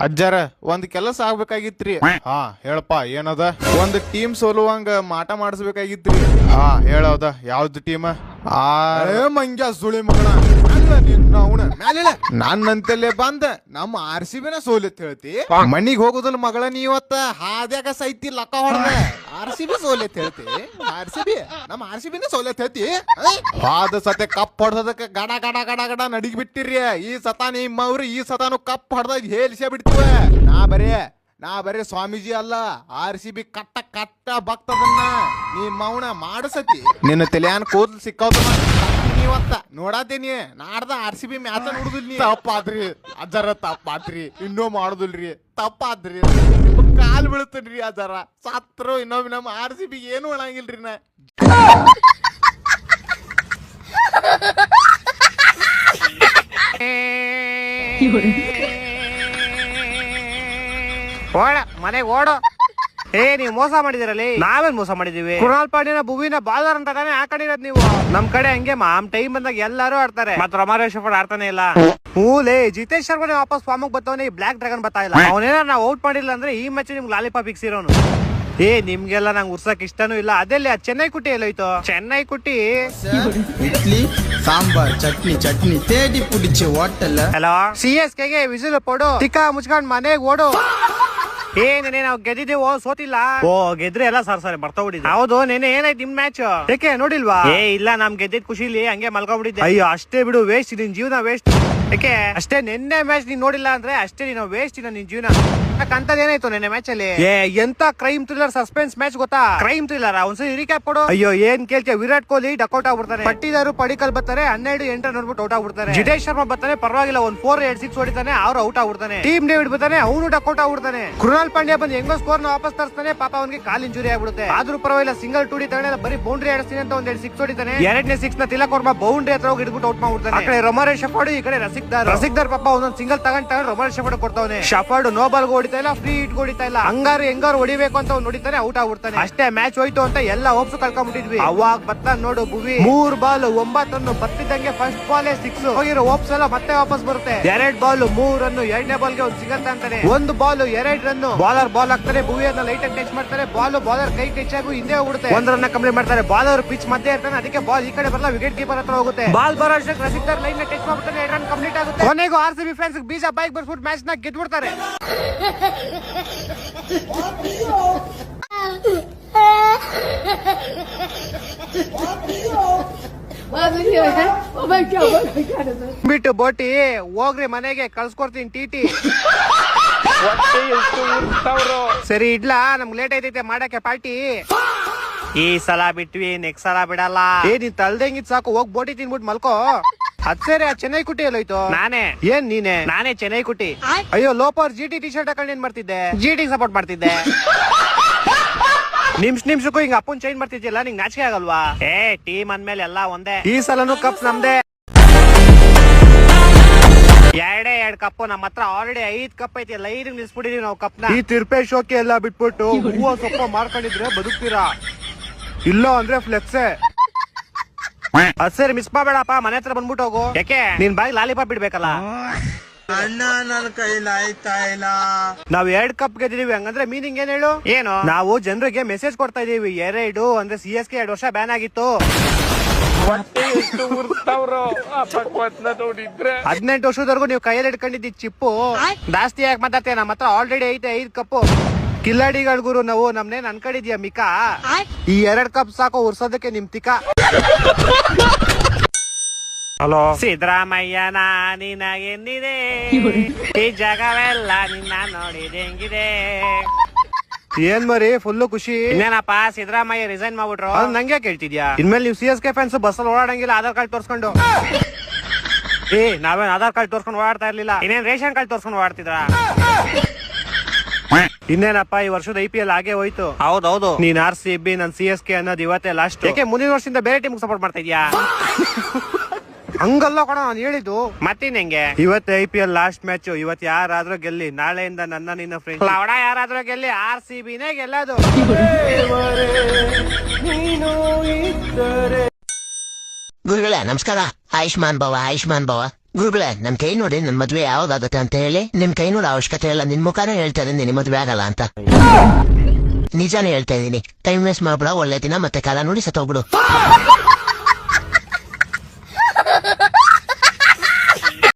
ಅಜ್ಜಾರ ಒಂದ್ ಕೆಲಸ ಆಗ್ಬೇಕಾಗಿತ್ರಿ. ಹಾ ಹೇಳಪ್ಪ ಏನದ? ಒಂದ್ ಟೀಮ್ ಸೋಲುವಂಗ ಮಾಟ ಮಾಡಿಸ್ಬೇಕಾಗಿತ್ರಿ. ಹಾ ಹೇಳದ ಯಾವ್ದು ಟೀಮ್? ಮಂಗ್ಯ ಸುಳಿ ಮಗಣ ನನ್ನಂತಲ್ಲೇ ಬಂದ ನಮ್ಮ RCB ಸೋಲಿತ್ ಹೇಳ್ತಿ. ಮನಿಗ್ ಹೋಗುದಿಲ್ಲ ಮಗಳ ನೀವತ್ತ ಹಾದ್ಯಾಗ ಸೈತಿ ಲಕ್ಕ ಹೊಡೆದ RCB ಸೋಲಿತ್ ಹೇಳ್ತಿ. ನಮ್ಮ RCB ಸೋಲಿತ್ ಹೇಳ್ತಿ. ಹಾದ ಸತೆ ಕಪ್ ಹೊಡೆದಕ್ಕೆ ಗಡ ಗಡ ಗಡ ಗಡ ನಡಿಗ್ ಬಿಟ್ಟಿರಿ. ಈ ಸತ ನಿಮ್ಮವ್ರು ಈ ಸತಾನು ಕಪ್ ಹೊಡೆದ ಹೇಳ್ಸೇ ಬಿಡ್ತೀವ. ನಾ ಬರೀ ಸ್ವಾಮೀಜಿ ಅಲ್ಲ, RCB ಕಟ್ಟ ಕಟ್ಟ ಭಕ್ತದನ್ನ ನಿಮ್ಮವನ ಮಾಡಸತಿ. ನಿನ್ನ ತಲೆಯಾನ್ ಕೂದಲು ಸಿಕ್ಕವ್ತ ನೀವತ್ತ ನೋಡಾತೀನಿ. ನಾಡ್ದ RCB ಮ್ಯಾಚ ನೋಡುದಿಲ್ಲ ನೀ. ತಪ್ಪಾದ್ರಿ ಅಜ್ಜಾರ, ತಪ್ಪಾದ್ರಿ. ಇನ್ನೂ ಮಾಡುದಿಲ್ರಿ, ತಪ್ಪಾದ್ರಿ. ಕಾಲ್ ಬೀಳ್ತನ್ರಿ ಅಜ್ಜಾರ. ಸತ್ರು ಇನ್ನೊಮ್ಮೆ ನಮ್ಮ RCB ಏನು ಒಣಗಿಲ್ರಿ. ನಾ ಓಡ ಮನೆಗೆ ಓಡೋ. ನೀವ್ ಮೋಸ ಮಾಡಿದಿರಲ್ಲಿ. ನಾವೇನ್ ಮೋಸ ಮಾಡಿದೀವಿ? ಕೃಣಾಲ್ ಪಾಂಡ್ಯನ ಭುವಿನ ಬಾಲರ್ ಅಂತ ತಾನೇ ಹಾಕೊಂಡಿರೋದ್ ನೀವು. ನಮ್ ಕಡೆ ಹಂಗೆ ಟೈಮ್ ಬಂದಾಗ ಎಲ್ಲಾರು ಆಡ್ತಾರೆ. ಮತ್ ರಮಾರೇಶ್ ಆಡ್ತಾನೆ ಇಲ್ಲ. ಹೂಲೇ ಜಿತೇಶ್ ಶರ್ಮಾ ವಾಪಸ್ ಫಾರ್ಮ್ ಬರ್ತಾವನೆ. ಬ್ಲಾಕ್ ಡ್ರ್ಯಾಗನ್ ಬರ್ತಾ ಇಲ್ಲ. ಅವನೇನ ನಾವು ಔಟ್ ಮಾಡಿಲ್ಲ ಅಂದ್ರೆ ಈ ಮ್ಯಾಚ್ ನಿಮ್ಗೆ ಲಾಲಿಪಾಪ್ ಇಕ್ಸಿರೋನು. ನಿಮ್ಗೆಲ್ಲ ನಂಗೆ ಉರ್ಸಕ್ ಇಷ್ಟನೂ ಇಲ್ಲ. ಅದೆಲ್ಲ ಚೆನ್ನೈ ಕುಟ್ಟಿ ಎಲ್ಲೋಯ್ತು? ಚೆನ್ನೈ ಕುಟ್ಟಿ ಇಡ್ಲಿ ಸಾಂಬಾರ್ ಚಟ್ನಿ ಚಟ್ನಿ ತೇಡಿ ಪುಡಿಚೆ ಹೋಟೆಲ್. ಹಲೋ, CSK ಗೆ ವಿಸಿಲ್ ಪೊಡು. ತಿಕ್ಕ ಮುಚ್ಕೊಂಡ್ ಮನೆಗ್ ಓಡು. ನೆನೆ ನಾವು ಗೆದ್ದಿದ್ದೇವೋ ಸೋತಿಲ್ಲ. ಗೆದ್ರೆ ಎಲ್ಲ ಸರಿ ಬರ್ತಾ ಬಿಟ್ಟಿದ್ದೆ. ಹೌದು, ನೆನೆ ಏನಾಯ್ತು ನಿಮ್ ಮ್ಯಾಚ್? ಯಾಕೆ ನೋಡಿಲ್ವಾ? ಇಲ್ಲ, ನಮ್ ಗೆದ್ದಿದ್ ಖುಷಿಲಿ ಹಂಗೆ ಮಲ್ಕೊಂಡ್ಬಿಟ್ಟಿದ್ದೆ. ಅಯ್ಯೋ ಅಷ್ಟೇ ಬಿಡು, ವೇಸ್ಟ್ ನಿನ್ ಜೀವನ ವೇಸ್ಟ್. ಯಾಕೆ ಅಷ್ಟೇ? ನೆನ್ನೆ ಮ್ಯಾಚ್ ನೀನ್ ನೋಡಿಲ್ಲ ಅಂದ್ರೆ ಅಷ್ಟೇ ನೀನು ವೇಸ್ಟ್ ನಿನ್ ಜೀವನ. ಅಂತದ್ ಏನಾಯ್ತು ನೆನ್ನೆ ಮ್ಯಾಚ್ ಅಲ್ಲಿ? ಎಂತ ಕ್ರೈಮ್ ಥ್ರಿಲ್ಲರ್ ಸಸ್ಪೆನ್ಸ್ ಮ್ಯಾಚ್ ಗೊತ್ತಾ? ಕ್ರೈಮ್ ಥ್ರಿಲ್ಲರ್ ಒಂದ್ಸರಿ ರೀಕ್ಯಾಪ್ ಕೊಡು. ಅಯ್ಯೋ ಏನ್ ಕೇಳ್ತೀಯ? ವಿರಾಟ್ ಕೊಹ್ಲಿ ಡಕ್ಔಟ್ ಆಗ್ಬಿಡ್ತಾನೆ. ಪಟ್ಟಿದಾರು ಪಡಿಕಲ್ ಬರ್ತಾರೆ, 12 ನೋಡ್ಬಿಟ್ಟು ಔಟ್ ಆಗ್ಬಿಡ್ತಾರೆ. ಜಿತೇಶ್ ಶರ್ಮಾ ಬರ್ತಾನೆ, ಪರವಾಗಿಲ್ಲ, 4-6 ಹೊಡಿತಾನೆ, ಅವ್ರು ಔಟ್ ಆಗ್ಬಿಡ್ತಾನೆ. ಟೀಮ್ ಡೇವಿಡ್ ಬರ್ತಾನೆ, ಅವನು ಡಕ್ಔಟ್ ಆಗ್ಬಿಡ್ತಾನೆ. ಕೃಣಾಲ್ ಪಾಂಡ್ಯ ಬಂದು ಹೆಂಗೋ ಸ್ಕೋರ್ ನ ವಾಪಸ್ ತರಿಸ್ತಾನೆ. ಪಾಪ ಅವನಿಗೆ ಕಾಲ್ ಇಂಜುರಿ ಆಗ್ಬಿಡುತ್ತೆ. ಆದ್ರೂ ಪರವಾಗಿಲ್ಲ, ಸಿಂಗಲ್ 2D ತಗೊಂಡೆ ಬರೀ ಬೌಂಡ್ರಿ ಆಡಿಸ್ತೀನಿ ಅಂತ 1-2 6 ಹೊಡಿತಾನೆ. 2ನೇ 6 ನ ತಿಲಕ್ ವರ್ಮಾ ಬೌಂಡ್ರಿ ಹತ್ರ ಹೋಗಿ ಹಿಡ್ಬಿಟ್ಟು ಔಟ್ ಮಾಡ್ಬಿಡ್ತಾನೆ. ಆ ಕಡೆ ರಮಾರೇಶ್ ಶಫಾರ್ಡ್, ಈ ಕಡೆ ರಸಿಕ್ದಾರ್ ಪಾಪ ಒಂದೊಂದು ಸಿಂಗಲ್ ತಗೊಂಡು ರಮಾರೇಶ್ ಶಫಾರ್ಡ್ ಕೊಡ್ತಾವನೆ. ಶಫಾರ್ಡ್ ನೋ ಬಾಲ್ ಹೊಡಿತಾ ಇಲ್ಲ, ಫ್ರೀ ಹಿಟ್ ಹೊಡಿತಾ ಇಲ್ಲ. ಹೆಂಗಾರು ಹೊಡಿಬೇಕು ಅಂತ ನೋಡಿತಾನೆ, ಔಟ್ ಆಗ್ಬಿಡ್ತಾನೆ. ಅಷ್ಟೇ, ಮ್ಯಾಚ್ ಹೋಯ್ತು ಅಂತ ಎಲ್ಲ ಹೋಪ್ಸ್ ಕಳ್ಕೊಂಡ್ಬಿಟ್ಟಿದ್ವಿ. ಅವಾಗ ಬರ್ತಾ ನೋಡು ಭುವಿ 3 ಬಾಲ್ 9 ರನ್ ಬರ್ತಿದ್ದಂಗೆ ಫಸ್ಟ್ ಬಾಲ್ 6 ಹೋಗಿರೋ ಹೋಪ್ಸ್ ಎಲ್ಲ ಮತ್ತೆ ವಾಪಸ್ ಬರುತ್ತೆ. 2 ಬಾಲ್ 3 ರನ್, 2ನೇ ಬಾಲ್ಗೆ ಒಂದು ಸಿಂಗಲ್ ಅಂತಾನೆ. 1 ಬಾಲ್ 2 ರನ್. ಬಾಲರ್ ಬಾಲ್ ಹಾಕ್ತಾರೆ, ಭುವಿಯನ್ನ ಲೈಟ್ ಆಗಿ ಟಚ್ ಮಾಡ್ತಾರೆ. ಬಾಲರ್ ಕೈ ಟಚ್ ಆಗಿ ಹಿಂದೆ ಹೋಗ್ಬಿಡುತ್ತೆ. 1 ರನ್ ಕಂಪ್ಲೀಟ್ ಮಾಡ್ತಾರೆ. ಬಾಲರ್ ಪಿಚ್ ಮಧ್ಯೆ ಇರ್ತಾನೆ, ಅದಕ್ಕೆ ಬಾಲ್ ಈ ಕಡೆ ಬರಲ್ಲ, ವಿಕೆಟ್ ಕೀಪರ್ ಹತ್ರ ಹೋಗುತ್ತೆ. ಬಾಲ್ ಬರೋ ಅಷ್ಟಕ್ಕೆ ರಸಿಕ್ದಾರ್ ಲೈನ್ ಟಚ್ ಮಾಡ್ಬಿಡ್ತಾನೆ, 2 ರನ್ ಕಂಪ್ಲೀಟ್ ಆಗುತ್ತೆ. ಕೊನೆಗೂ RCB ಫ್ಯಾನ್ಸ್ ಬೀಜ ಬೈಕ್ ಬರ್ಸ್ಬಿಟ್ಟು ಮ್ಯಾಚ್ ನ ಗೆದ್ಬಿಡ್ತಾರೆ. ಬಿಟ್ಟು ಬೋಟಿ ಹೋಗ್ರಿ ಮನೆಗೆ, ಕಳ್ಸ್ಕೊಡ್ತೀನಿ TT. ಸರಿ ಇಡ್ಲಾ, ನಮ್ಗೆ ಲೇಟ್ ಐತೈತೆ ಮಾಡಕ್ಕೆ ಪಾರ್ಟಿ. ಈ ಸಲ ಬಿಟ್ವಿ, ನೆಕ್ಸ್ಟ್ ಸಲ ಬಿಡಲ್ಲ. ನೀನ್ ತಳ್ದಂಗಿದ್ ಸಾಕು, ಹೋಗ್ ಬೋಟಿ ತಿನ್ಬಿಟ್ಟು ಮಲ್ಕೋ. ಅದ್ ಸರಿ, ಆ ಚೆನ್ನೈ ಕುಟ್ಟಿ ಎಲ್ಲೋಯ್ತು? ನಾನೇ. ನೀನೆ? ನಾನೇ ಚೆನ್ನೈ ಕುಟ್ಟಿ. ಅಯ್ಯೋ ಲೋಪರ್ GT ಟಿ ಶರ್ಟ್ ಹಾಕೊಂಡು ಏನ್ ಮಾಡ್ತಿದ್ದೆ? GT ಸಪೋರ್ಟ್ ಮಾಡ್ತಿದ್ದೆ. ನಿಮಿಷಕ್ಕೂ ಹಿಂಗ ಅಪ್ಪನ್ ಚೇಂಜ್ ಮಾಡ್ತಿದ್ಯಲ್ಲ, ನಿಂಗ್ ನಾಚಿಕೆ ಆಗಲ್ವಾ? ಟೀಮ್ ಅಂದ್ಮೇಲೆ ಎಲ್ಲ ಒಂದೇ. ಈ ಸಲನು ಕಪ್ ನಮ್ದೆ. 2 ಕಪ್ ನಮ್ಮ ಹತ್ರ ಆಲ್ರೆಡಿ 5 ಕಪ್ ಐತಿ. ಲೈನ್ ನಿಲ್ಸ್ಬಿಟ್ಟಿದೀವಿ ನಾವು ಕಪ್ನ. ಈ ತಿರ್ಪೆ ಶೋಕಿ ಎಲ್ಲ ಬಿಟ್ಬಿಟ್ಟು ಹೂವು ಸೊಪ್ಪ ಮಾಡ್ಕೊಂಡಿದ್ರೆ ಬದುಕ್ತೀರಾ, ಇಲ್ಲ ಅಂದ್ರೆ ಫ್ಲೆಕ್ಸೆ. ಅದ್ ಸರಿ, ಮಿಸ್ ಮಾಡಬೇಡಪ್ಪ, ಮನೆ ಹತ್ರ ಬಂದ್ಬಿಟ್ಟು ಹೋಗು. ಯಾಕೆ ನಿನ್ ಬಾಯಿ ಲಾಲಿಪಾಪ್ ಬಿಡ್ಬೇಕಲ್ಲ? ಅಣ್ಣ ನನ್ನ ಕೈಲಿ ಆಯ್ತಾ ಇಲ್ಲ. ನಾವ್ 2 ಕಪ್ ಗೆದ್ದಿದೀವಿ, ಹಂಗಂದ್ರೆ ಮೀನಿಂಗ್ ಏನ್ ಹೇಳು? ಏನು? ನಾವು ಜನರಿಗೆ ಮೆಸೇಜ್ ಕೊಡ್ತಾ ಇದೀವಿ. 2 ಅಂದ್ರೆ CSK 2 ವರ್ಷ ಬ್ಯಾನ್ ಆಗಿತ್ತು. 18 ವರ್ಷದವರೆಗೂ ನೀವು ಕೈಯಲ್ಲಿ ಇಟ್ಕೊಂಡಿದ್ದಿ ಚಿಪ್ಪು ಜಾಸ್ತಿ ಯಾಕೆ ಮಾತಾಡ್ತೀಯ? ನಮ್ಮ ಹತ್ರ ಆಲ್ರೆಡಿ ಐತೆ 5 ಕಪ್. ಕಿಲ್ಲಾಡಿಗಳ ಗುರು ನಾವು, ನಮ್ನೇನ್ ಅನ್ಕೊಂಡಿದ್ಯಾ ಮಿಕಾ? ಈ 2 ಕಪ್ ಸಾಕು ಉರ್ಸೋದಕ್ಕೆ ನಿಮ್ ತಿಕ್ಕ. ಹಲೋ ಸಿದ್ದರಾಮಯ್ಯನ ನಿನಗೆನ್ನಿದೆ, ಈ ಜಗವೆಲ್ಲ ನಿನ್ನ ನೋಡಿದೆ ಹೆಂಗಿದೆ. ಏನ್ ಮರಿ ಫುಲ್ಲು ಖುಷಿ? ಇನ್ನೇನಪ್ಪ ಸಿದ್ದರಾಮಯ್ಯ ರಿಸೈನ್ ಮಾಡ್ಬಿಟ್ರು? ನಂಗೆ ಕೇಳ್ತಿದ್ಯಾ? ಇನ್ಮೇಲೆ ನೀವು CSK ಫ್ಯಾನ್ಸ್ ಬಸ್ಸಲ್ಲಿ ಓಡಾಡಂಗಿಲ್ಲ ಆಧಾರ್ ಕಾರ್ಡ್ ತೋರ್ಸ್ಕೊಂಡು. ನಾವೇನ್ ಆಧಾರ್ ಕಾರ್ಡ್ ತೋರ್ಸ್ಕೊಂಡು ಓಡಾಡ್ತಾ ಇರ್ಲಿಲ್ಲ, ಇನ್ನೇನ್ ರೇಷನ್ ಕಾರ್ಡ್ ತೋರ್ಸ್ಕೊಂಡು ಓಡಾಡ್ತಿದ್ರ? ಇನ್ನೇನಪ್ಪ ಈ ವರ್ಷದ IPL ಹಾಗೆ ಹೋಯ್ತು. ಹೌದೌದು, ನೀನ್ RCB, ನನ್ CSK ಅನ್ನೋದು ಇವತ್ತೇ ಲಾಸ್ಟ್. ಯಾಕೆ ಮುಂದಿನ ವರ್ಷದಿಂದ ಬೇರೆ ಟೀಮ್ ಸಪೋರ್ಟ್ ಮಾಡ್ತಾ ಇದ್ಯಾ? ಹಂಗಲ್ಲ ಕಣ ನಾನು ಹೇಳಿದ್ದು. ಮತ್ತಿನ್ ಹೆಂಗೆ? ಇವತ್ತು IPL ಲಾಸ್ಟ್ ಮ್ಯಾಚ್. ಇವತ್ತು ಯಾರಾದ್ರೂ ಗೆಲ್ಲಿ, ನಾಳೆಯಿಂದ ನನ್ನ ನಿನ್ನ ಫ್ರೆಂಡ್ ಲವಡ ಯಾರಾದ್ರೂ ಗೆಲ್ಲಿ, RCBನೇ ಗೆಲ್ಲೋದು. ಗುರುಗಳೇ ನಮಸ್ಕಾರ. ಆಯುಷ್ಮಾನ್ ಭವ ಗುರುಗಳೇ ನನ್ ಕೈ ನೋಡಿ ನನ್ ಮದ್ವೆ ಯಾವ್ದಾಗತ್ತೆ ಅಂತ ಹೇಳಿ. ನಿಮ್ ಕೈ ನೋಡೋ ಅವಶ್ಯಕತೆ ಇಲ್ಲ, ನಿನ್ ಮುಖಾನೇ ಹೇಳ್ತಾ ಇದೀನಿ ನಿನ್ ಮದ್ವೆ ಆಗಲ್ಲ ಅಂತ. ನಿಜಾನೇ ಹೇಳ್ತಾ ಇದೀನಿ. ಟೈಮ್ ವೇಸ್ಟ್ ಮಾಡ್ಬಿಡ, ಒಳ್ಳೆ ದಿನ ಮತ್ತೆ ಕಾಲ ನೋಡಿ ಸತ್ತೋಗ್ಬಿಡು.